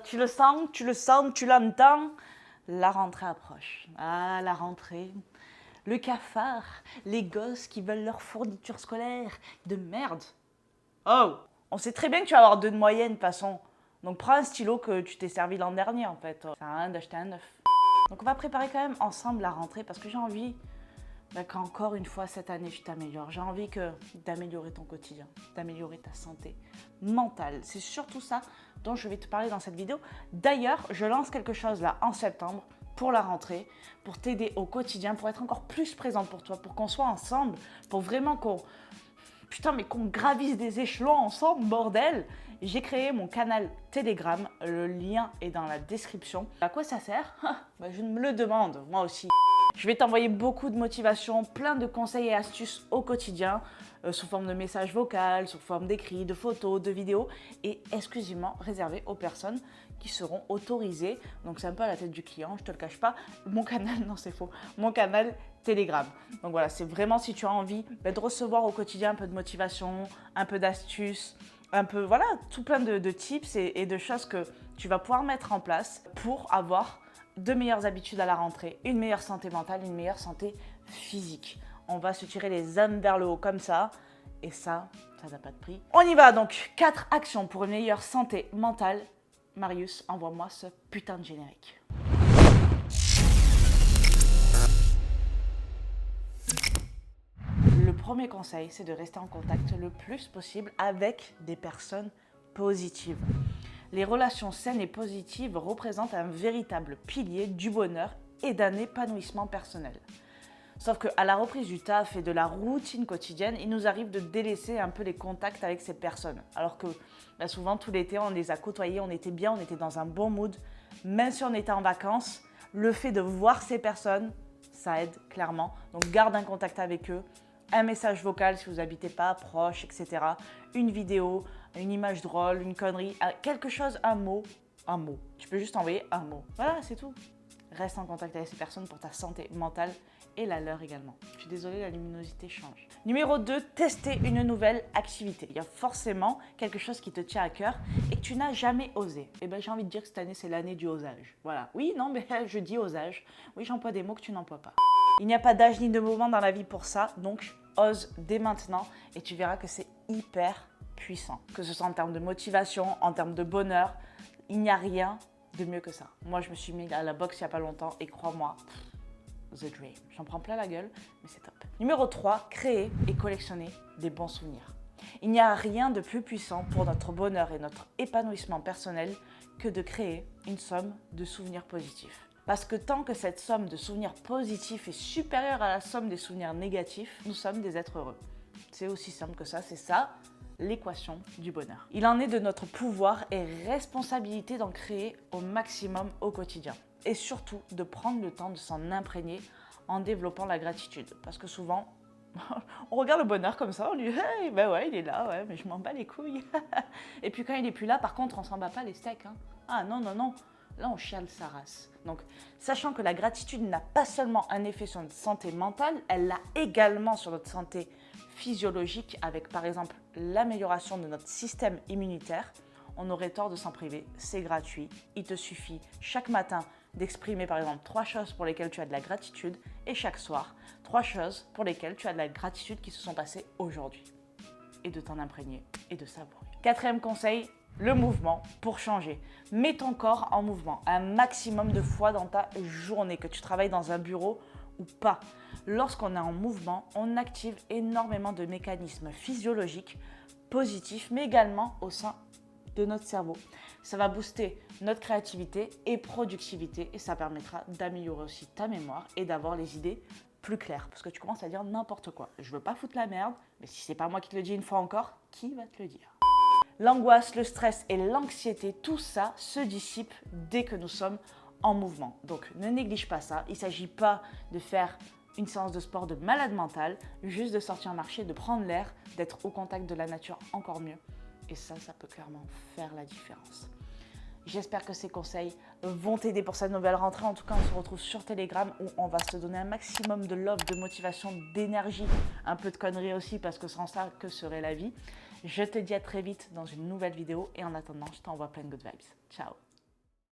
tu le sens, tu l'entends. La rentrée approche. Ah, la rentrée. Le cafard, les gosses qui veulent leur fourniture scolaire de merde. Oh, on sait très bien que tu vas avoir 2 de moyenne de toute façon. Donc prends un stylo que tu t'es servi l'an dernier en fait. Ça sert à rien d'acheter un neuf. Donc on va préparer quand même ensemble la rentrée parce que j'ai envie qu'encore une fois cette année tu t'améliores. J'ai envie d'améliorer ton quotidien, d'améliorer ta santé mentale. C'est surtout ça dont je vais te parler dans cette vidéo. D'ailleurs, je lance quelque chose là en septembre pour la rentrée, pour t'aider au quotidien, pour être encore plus présente pour toi, pour qu'on soit ensemble, pour vraiment qu'on gravisse des échelons ensemble, bordel. J'ai créé mon canal Telegram, le lien est dans la description. À quoi ça sert? Je me le demande, moi aussi. Je vais t'envoyer beaucoup de motivation, plein de conseils et astuces au quotidien, sous forme de messages vocaux, sous forme d'écrits, de photos, de vidéos, et exclusivement réservé aux personnes qui seront autorisées. Donc c'est un peu à la tête du client, je te le cache pas. Mon canal, non c'est faux, mon canal Telegram. Donc voilà, c'est vraiment si tu as envie de recevoir au quotidien un peu de motivation, un peu d'astuces, un peu, voilà, tout plein de tips et de choses que tu vas pouvoir mettre en place pour avoir de meilleures habitudes à la rentrée, une meilleure santé mentale, une meilleure santé physique. On va se tirer les âmes vers le haut comme ça, et ça n'a pas de prix. On y va donc, 4 actions pour une meilleure santé mentale. Marius, envoie-moi ce putain de générique. Le premier conseil, c'est de rester en contact le plus possible avec des personnes positives. Les relations saines et positives représentent un véritable pilier du bonheur et d'un épanouissement personnel. Sauf qu'à la reprise du taf et de la routine quotidienne, il nous arrive de délaisser un peu les contacts avec ces personnes. Alors que souvent tout l'été, on les a côtoyés, on était bien, on était dans un bon mood. Même si on était en vacances, le fait de voir ces personnes, ça aide clairement. Donc garde un contact avec eux. Un message vocal si vous n'habitez pas proche, etc. Une vidéo, une image drôle, une connerie, quelque chose, un mot. Tu peux juste envoyer un mot. Voilà, c'est tout. Reste en contact avec ces personnes pour ta santé mentale et la leur également. Je suis désolée, la luminosité change. Numéro 2, tester une nouvelle activité. Il y a forcément quelque chose qui te tient à cœur et que tu n'as jamais osé. Et bien j'ai envie de dire que cette année, c'est l'année du osage. Voilà. Oui, non, mais je dis osage. Oui, j'emploie des mots que tu n'emploies pas. Il n'y a pas d'âge ni de moment dans la vie pour ça, donc ose dès maintenant et tu verras que c'est hyper puissant. Que ce soit en termes de motivation, en termes de bonheur, il n'y a rien de mieux que ça. Moi, je me suis mis à la boxe il n'y a pas longtemps et crois-moi, the dream. J'en prends plein la gueule, mais c'est top. Numéro 3, créer et collectionner des bons souvenirs. Il n'y a rien de plus puissant pour notre bonheur et notre épanouissement personnel que de créer une somme de souvenirs positifs. Parce que tant que cette somme de souvenirs positifs est supérieure à la somme des souvenirs négatifs, nous sommes des êtres heureux. C'est aussi simple que ça, c'est ça l'équation du bonheur. Il en est de notre pouvoir et responsabilité d'en créer au maximum au quotidien. Et surtout de prendre le temps de s'en imprégner en développant la gratitude. Parce que souvent, on regarde le bonheur comme ça, on dit hey, ben ouais, il est là, ouais, mais je m'en bats les couilles. Et puis quand il n'est plus là, par contre, on s'en bat pas les steaks. Hein. Ah non, non, non. Là, on chiale sa race. Donc, sachant que la gratitude n'a pas seulement un effet sur notre santé mentale, elle l'a également sur notre santé physiologique avec, par exemple, l'amélioration de notre système immunitaire, on aurait tort de s'en priver. C'est gratuit. Il te suffit chaque matin d'exprimer, par exemple, 3 choses pour lesquelles tu as de la gratitude et chaque soir, 3 choses pour lesquelles tu as de la gratitude qui se sont passées aujourd'hui. Et de t'en imprégner et de savourer. 4e conseil, le mouvement pour changer. Mets ton corps en mouvement un maximum de fois dans ta journée, que tu travailles dans un bureau ou pas. Lorsqu'on est en mouvement, on active énormément de mécanismes physiologiques positifs, mais également au sein de notre cerveau. Ça va booster notre créativité et productivité et ça permettra d'améliorer aussi ta mémoire et d'avoir les idées plus claires. Parce que tu commences à dire n'importe quoi. Je veux pas foutre la merde, mais si c'est pas moi qui te le dis une fois encore, qui va te le dire ? L'angoisse, le stress et l'anxiété, tout ça se dissipe dès que nous sommes en mouvement. Donc ne néglige pas ça. Il ne s'agit pas de faire une séance de sport de malade mental, juste de sortir marcher, de prendre l'air, d'être au contact de la nature encore mieux. Et ça peut clairement faire la différence. J'espère que ces conseils vont t'aider pour cette nouvelle rentrée. En tout cas, on se retrouve sur Telegram où on va se donner un maximum de love, de motivation, d'énergie, un peu de conneries aussi parce que sans ça, que serait la vie ? Je te dis à très vite dans une nouvelle vidéo et en attendant, je t'envoie plein de good vibes. Ciao!